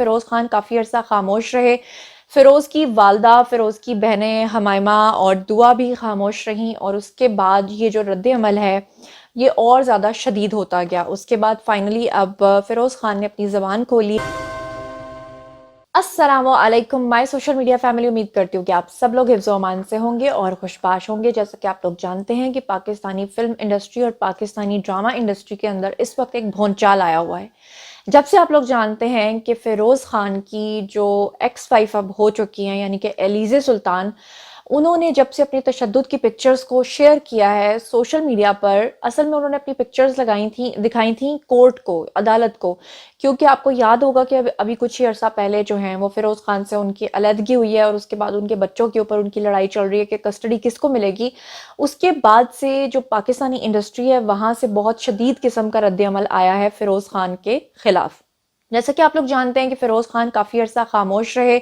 فیروز خان کافی عرصہ خاموش رہے. فیروز کی والدہ، فیروز کی بہنیں حمائمہ اور دعا بھی خاموش رہیں، اور اس کے بعد یہ جو رد عمل ہے یہ اور زیادہ شدید ہوتا گیا. اس کے بعد فائنلی اب فیروز خان نے اپنی زبان کھولی. السلام علیکم مائی سوشل میڈیا فیملی، امید کرتی ہوں کہ آپ سب لوگ حفظ و امان سے ہوں گے اور خوشباش ہوں گے. جیسا کہ آپ لوگ جانتے ہیں کہ پاکستانی فلم انڈسٹری اور پاکستانی ڈرامہ انڈسٹری کے اندر اس وقت ایک بھونچال آیا ہوا ہے. جب سے آپ لوگ جانتے ہیں کہ فیروز خان کی جو ایکس وائف اب ہو چکی ہیں یعنی کہ ایلیزے سلطان، انہوں نے جب سے اپنی تشدد کی پکچرز کو شیئر کیا ہے سوشل میڈیا پر، اصل میں انہوں نے اپنی پکچرز دکھائی تھیں کورٹ کو، عدالت کو، کیونکہ آپ کو یاد ہوگا کہ ابھی کچھ ہی عرصہ پہلے جو ہیں وہ فیروز خان سے ان کی علیحدگی ہوئی ہے، اور اس کے بعد ان کے بچوں کے اوپر ان کی لڑائی چل رہی ہے کہ کسٹڈی کس کو ملے گی. اس کے بعد سے جو پاکستانی انڈسٹری ہے وہاں سے بہت شدید قسم کا رد عمل آیا ہے فیروز خان کے خلاف. جیسا کہ آپ لوگ جانتے ہیں کہ فیروز خان کافی عرصہ خاموش رہے.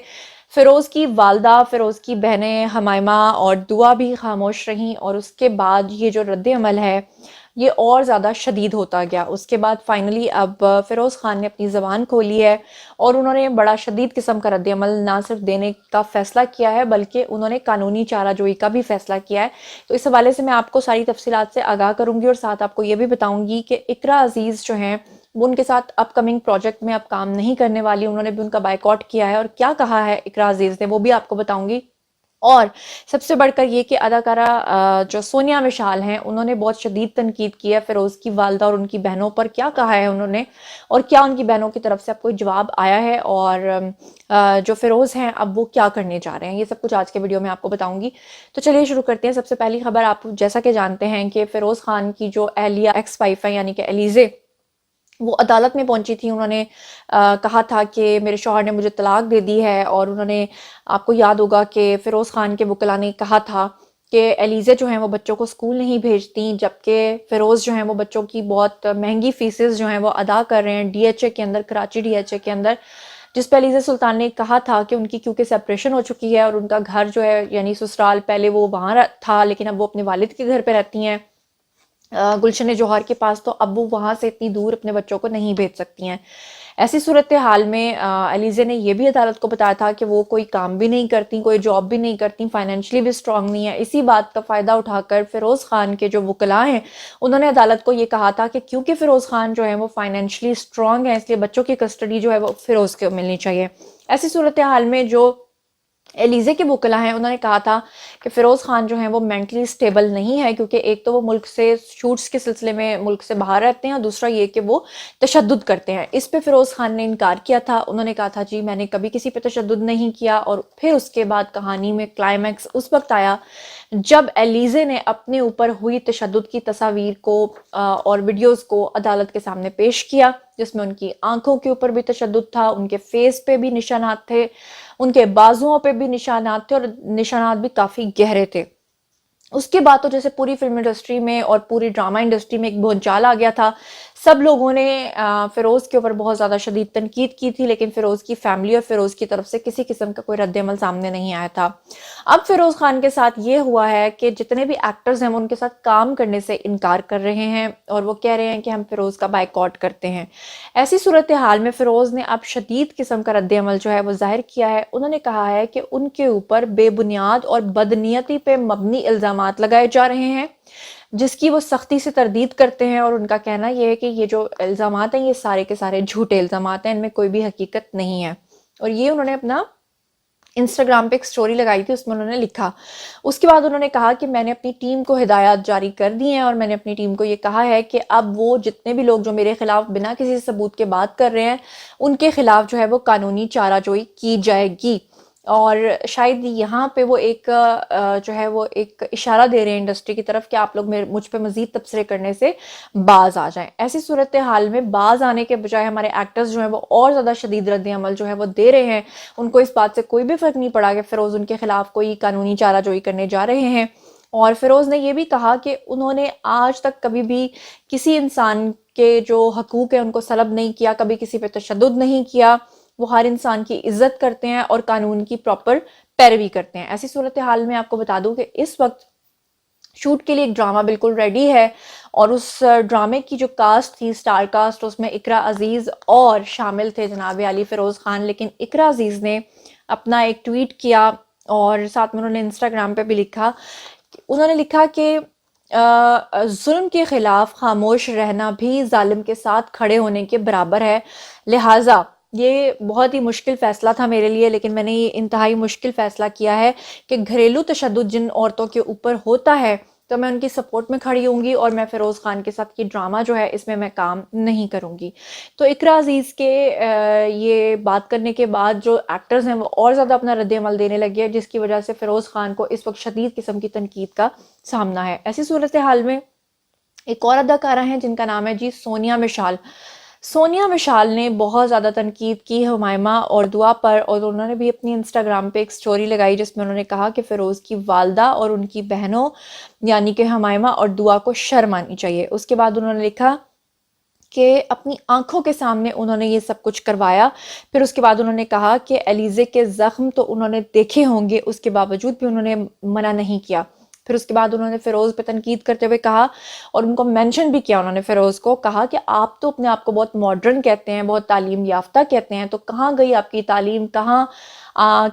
فیروز کی والدہ، فیروز کی بہنیں حمائمہ اور دعا بھی خاموش رہیں، اور اس کے بعد یہ جو رد عمل ہے یہ اور زیادہ شدید ہوتا گیا. اس کے بعد فائنلی اب فیروز خان نے اپنی زبان کھولی ہے، اور انہوں نے بڑا شدید قسم کا رد عمل نہ صرف دینے کا فیصلہ کیا ہے بلکہ انہوں نے قانونی چارہ جوئی کا بھی فیصلہ کیا ہے. تو اس حوالے سے میں آپ کو ساری تفصیلات سے آگاہ کروں گی، اور ساتھ آپ کو یہ بھی بتاؤں گی کہ اقرا عزیز جو ہیں وہ ان کے ساتھ اپ کمنگ پروجیکٹ میں اب کام نہیں کرنے والی. انہوں نے بھی ان کا بائیکاٹ کیا ہے، اور کیا کہا ہے اقرا عزیز نے وہ بھی آپ کو بتاؤں گی. اور سب سے بڑھ کر یہ کہ اداکارہ جو سونیا مشال ہیں انہوں نے بہت شدید تنقید کی ہے فیروز کی والدہ اور ان کی بہنوں پر. کیا کہا ہے انہوں نے، اور کیا ان کی بہنوں کی طرف سے اب کوئی جواب آیا ہے، اور جو فیروز ہیں اب وہ کیا کرنے جا رہے ہیں، یہ سب کچھ آج کے ویڈیو میں آپ کو بتاؤں گی. تو چلیے شروع کرتے ہیں. سب سے پہلی خبر، آپ جیسا کہ جانتے ہیں کہ فیروز خان کی جو اہلیہ ایکس وائف ہے یعنی کہ ایلیزے، وہ عدالت میں پہنچی تھی. انہوں نے کہا تھا کہ میرے شوہر نے مجھے طلاق دے دی ہے، اور انہوں نے، آپ کو یاد ہوگا کہ فیروز خان کے وکلاء نے کہا تھا کہ ایلیزے جو ہیں وہ بچوں کو اسکول نہیں بھیجتی، جبکہ فیروز جو ہیں وہ بچوں کی بہت مہنگی فیسز جو ہیں وہ ادا کر رہے ہیں ڈی ایچ اے کے اندر، کراچی ڈی ایچ اے کے اندر. جس پہ ایلیزے سلطان نے کہا تھا کہ ان کی کیونکہ سیپریشن ہو چکی ہے، اور ان کا گھر جو ہے یعنی سسرال پہلے وہ وہاں تھا لیکن اب وہ اپنے والد کے گھر پہ رہتی ہیں گلشن جوہر کے پاس، تو اب وہ وہاں سے اتنی دور اپنے بچوں کو نہیں بھیج سکتی ہیں. ایسی صورتحال میں ایلیزے نے یہ بھی عدالت کو بتایا تھا کہ وہ کوئی کام بھی نہیں کرتی، کوئی جاب بھی نہیں کرتی، فائنینشلی بھی اسٹرانگ نہیں ہے. اسی بات کا فائدہ اٹھا کر فیروز خان کے جو وکلاء ہیں انہوں نے عدالت کو یہ کہا تھا کہ کیونکہ فیروز خان جو ہے وہ فائنینشلی اسٹرانگ ہے اس لیے بچوں کی کسٹڈی جو ہے وہ فیروز کو ملنی چاہیے. ایسی صورتحال میں جو ایلیزے کے وکلاء ہیں انہوں نے کہا تھا کہ فیروز خان جو ہیں وہ مینٹلی سٹیبل نہیں ہے، کیونکہ ایک تو وہ ملک سے شوٹس کے سلسلے میں ملک سے باہر رہتے ہیں، اور دوسرا یہ کہ وہ تشدد کرتے ہیں. اس پہ فیروز خان نے انکار کیا تھا. انہوں نے کہا تھا جی میں نے کبھی کسی پہ تشدد نہیں کیا. اور پھر اس کے بعد کہانی میں کلائمیکس اس وقت آیا جب ایلیزے نے اپنے اوپر ہوئی تشدد کی تصاویر کو اور ویڈیوز کو عدالت کے سامنے پیش کیا، جس میں ان کی آنکھوں کے اوپر بھی تشدد تھا، ان کے فیس پہ بھی نشانات تھے، ان کے بازوؤں پہ بھی نشانات تھے، اور نشانات بھی کافی گہرے تھے. اس کے بعد تو جیسے پوری فلم انڈسٹری میں اور پوری ڈرامہ انڈسٹری میں ایک بھونچال آ گیا تھا. سب لوگوں نے فیروز کے اوپر بہت زیادہ شدید تنقید کی تھی، لیکن فیروز کی فیملی اور فیروز کی طرف سے کسی قسم کا کوئی رد عمل سامنے نہیں آیا تھا. اب فیروز خان کے ساتھ یہ ہوا ہے کہ جتنے بھی ایکٹرز ہیں وہ ان کے ساتھ کام کرنے سے انکار کر رہے ہیں، اور وہ کہہ رہے ہیں کہ ہم فیروز کا بائیکاٹ کرتے ہیں. ایسی صورتحال میں فیروز نے اب شدید قسم کا رد عمل جو ہے وہ ظاہر کیا ہے. انہوں نے کہا ہے کہ ان کے اوپر بے بنیاد اور بدنیتی پہ مبنی الزامات لگائے جا رہے ہیں، جس کی وہ سختی سے تردید کرتے ہیں. اور ان کا کہنا یہ ہے کہ یہ جو الزامات ہیں یہ سارے کے سارے جھوٹے الزامات ہیں، ان میں کوئی بھی حقیقت نہیں ہے. اور یہ انہوں نے اپنا انسٹاگرام پہ ایک سٹوری لگائی تھی، اس میں انہوں نے لکھا. اس کے بعد انہوں نے کہا کہ میں نے اپنی ٹیم کو ہدایات جاری کر دی ہیں، اور میں نے اپنی ٹیم کو یہ کہا ہے کہ اب وہ جتنے بھی لوگ جو میرے خلاف بنا کسی ثبوت کے بات کر رہے ہیں ان کے خلاف جو ہے وہ قانونی چارہ جوئی کی جائے گی. اور شاید یہاں پہ وہ ایک جو ہے وہ ایک اشارہ دے رہے ہیں انڈسٹری کی طرف کہ آپ لوگ مجھ پہ مزید تبصرے کرنے سے باز آ جائیں. ایسی صورتحال میں باز آنے کے بجائے ہمارے ایکٹرز جو ہیں وہ اور زیادہ شدید رد عمل جو ہے وہ دے رہے ہیں. ان کو اس بات سے کوئی بھی فرق نہیں پڑا کہ فیروز ان کے خلاف کوئی قانونی چارہ جوئی کرنے جا رہے ہیں. اور فیروز نے یہ بھی کہا کہ انہوں نے آج تک کبھی بھی کسی انسان کے جو حقوق ہیں ان کو سلب نہیں کیا، کبھی کسی پہ تشدد نہیں کیا. وہ ہر انسان کی عزت کرتے ہیں اور قانون کی پراپر پیروی کرتے ہیں. ایسی صورتحال میں آپ کو بتا دوں کہ اس وقت شوٹ کے لیے ایک ڈرامہ بالکل ریڈی ہے، اور اس ڈرامے کی جو کاسٹ تھی، سٹار کاسٹ، اس میں اقرا عزیز اور شامل تھے جناب علی فیروز خان. لیکن اقرا عزیز نے اپنا ایک ٹویٹ کیا اور ساتھ میں انہوں نے انسٹاگرام پہ بھی لکھا. انہوں نے لکھا کہ ظلم کے خلاف خاموش رہنا بھی ظالم کے ساتھ کھڑے ہونے کے برابر ہے، لہٰذا یہ بہت ہی مشکل فیصلہ تھا میرے لیے، لیکن میں نے یہ انتہائی مشکل فیصلہ کیا ہے کہ گھریلو تشدد جن عورتوں کے اوپر ہوتا ہے تو میں ان کی سپورٹ میں کھڑی ہوں گی، اور میں فیروز خان کے ساتھ یہ ڈرامہ جو ہے اس میں کام نہیں کروں گی. تو اقرا عزیز کے یہ بات کرنے کے بعد جو ایکٹرز ہیں وہ اور زیادہ اپنا رد عمل دینے لگے ہیں، جس کی وجہ سے فیروز خان کو اس وقت شدید قسم کی تنقید کا سامنا ہے. ایسی صورتحال میں ایک اور اداکارہ ہیں جن کا نام ہے جی سونیا مشال. سونیا مشال نے بہت زیادہ تنقید کی حمائمہ اور دعا پر، اور انہوں نے بھی اپنی انسٹاگرام پہ ایک سٹوری لگائی جس میں انہوں نے کہا کہ فیروز کی والدہ اور ان کی بہنوں یعنی کہ حمائمہ اور دعا کو شرم آنی چاہیے. اس کے بعد انہوں نے لکھا کہ اپنی آنکھوں کے سامنے انہوں نے یہ سب کچھ کروایا. پھر اس کے بعد انہوں نے کہا کہ علیزے کے زخم تو انہوں نے دیکھے ہوں گے، اس کے باوجود بھی انہوں نے منع نہیں کیا. پھر اس کے بعد انہوں نے فیروز پہ تنقید کرتے ہوئے کہا اور ان کو مینشن بھی کیا، انہوں نے فیروز کو کہا کہ آپ تو اپنے آپ کو بہت ماڈرن کہتے ہیں، بہت تعلیم یافتہ کہتے ہیں، تو کہاں گئی آپ کی تعلیم، کہاں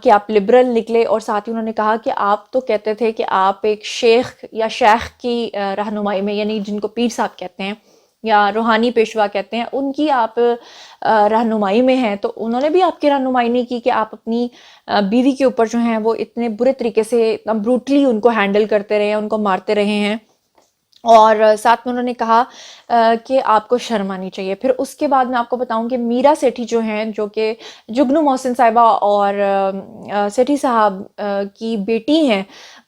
کہ آپ لبرل نکلے. اور ساتھ ہی انہوں نے کہا کہ آپ تو کہتے تھے کہ آپ ایک شیخ یا شیخ کی رہنمائی میں، یعنی جن کو پیر صاحب کہتے ہیں یا روحانی پیشوا کہتے ہیں، ان کی آپ رہنمائی میں ہیں. تو انہوں نے بھی آپ کی رہنمائی نہیں کی کہ آپ اپنی بیوی کے اوپر جو ہیں وہ اتنے برے طریقے سے اتنا بروٹلی ان کو ہینڈل کرتے رہے ہیں، ان کو مارتے رہے ہیں. اور ساتھ میں انہوں نے کہا کہ آپ کو شرم آنی چاہیے. پھر اس کے بعد میں آپ کو بتاؤں کہ میرا سیٹھی جو ہیں، جو کہ جگنو محسن صاحبہ اور سیٹھی صاحب کی بیٹی ہیں،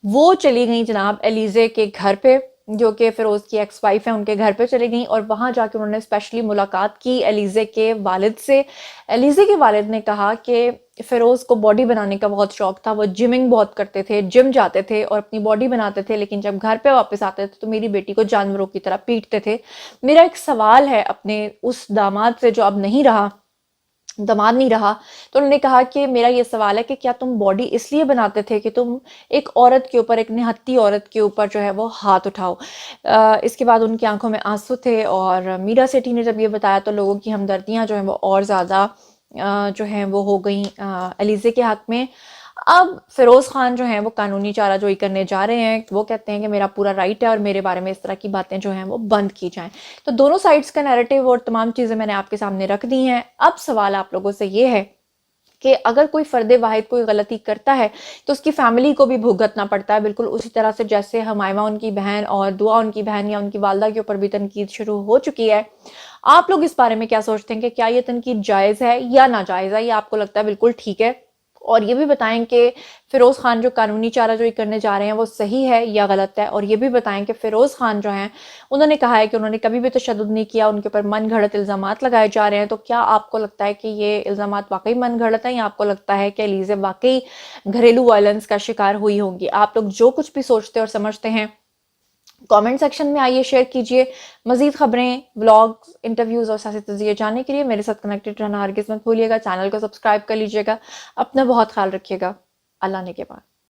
وہ چلی گئیں جناب علیزے کے گھر پہ، جو کہ فیروز کی ایکس وائف ہیں، ان کے گھر پہ چلے گئیں اور وہاں جا کے انہوں نے اسپیشلی ملاقات کی علیزے کے والد سے. علیزے کے والد نے کہا کہ فیروز کو باڈی بنانے کا بہت شوق تھا، وہ جمنگ بہت کرتے تھے، جم جاتے تھے اور اپنی باڈی بناتے تھے، لیکن جب گھر پہ واپس آتے تھے تو میری بیٹی کو جانوروں کی طرح پیٹتے تھے. میرا ایک سوال ہے اپنے اس داماد سے جو اب نہیں رہا، داماد نہیں رہا، تو انہوں نے کہا کہ میرا یہ سوال ہے کہ کیا تم باڈی اس لیے بناتے تھے کہ تم ایک عورت کے اوپر، ایک نہتی عورت کے اوپر جو ہے وہ ہاتھ اٹھاؤ. اس کے بعد ان کی آنکھوں میں آنسو تھے، اور میرا سیٹھی نے جب یہ بتایا تو لوگوں کی ہمدردیاں جو ہیں وہ اور زیادہ جو ہیں وہ ہو گئیں علیزے کے حق میں. اب فیروز خان جو ہیں وہ قانونی چارہ جوئی کرنے جا رہے ہیں. وہ کہتے ہیں کہ میرا پورا رائٹ ہے اور میرے بارے میں اس طرح کی باتیں جو ہیں وہ بند کی جائیں. تو دونوں سائڈز کا نیریٹو اور تمام چیزیں میں نے آپ کے سامنے رکھ دی ہیں. اب سوال آپ لوگوں سے یہ ہے کہ اگر کوئی فرد واحد کوئی غلطی کرتا ہے تو اس کی فیملی کو بھی بھگتنا پڑتا ہے، بالکل اسی طرح سے جیسے حمائمہ ان کی بہن اور دعا ان کی بہن یا ان کی والدہ کے اوپر بھی تنقید شروع ہو چکی ہے. آپ لوگ اس بارے میں کیا سوچتے ہیں کہ کیا یہ تنقید جائز ہے یا ناجائز ہے، یا آپ کو لگتا ہے بالکل ٹھیک ہے؟ اور یہ بھی بتائیں کہ فیروز خان جو قانونی چارہ جوئی کرنے جا رہے ہیں وہ صحیح ہے یا غلط ہے. اور یہ بھی بتائیں کہ فیروز خان جو ہیں انہوں نے کہا ہے کہ انہوں نے کبھی بھی تشدد نہیں کیا، ان کے اوپر من گھڑت الزامات لگائے جا رہے ہیں. تو کیا آپ کو لگتا ہے کہ یہ الزامات واقعی من گھڑت ہیں، یا آپ کو لگتا ہے کہ علیزے واقعی گھریلو وائلنس کا شکار ہوئی ہوں گی؟ آپ لوگ جو کچھ بھی سوچتے اور سمجھتے ہیں کامنٹ سیکشن میں آئیے، شیئر کیجئے. مزید خبریں، ولاگز، انٹرویوز اور سیاسی تجزیے جاننے کے لیے میرے ساتھ کنیکٹڈ رہنا ہرگز مت بھولیے گا. چینل کو سبسکرائب کر لیجئے گا. اپنا بہت خیال رکھیے گا. اللہ نے کے بعد.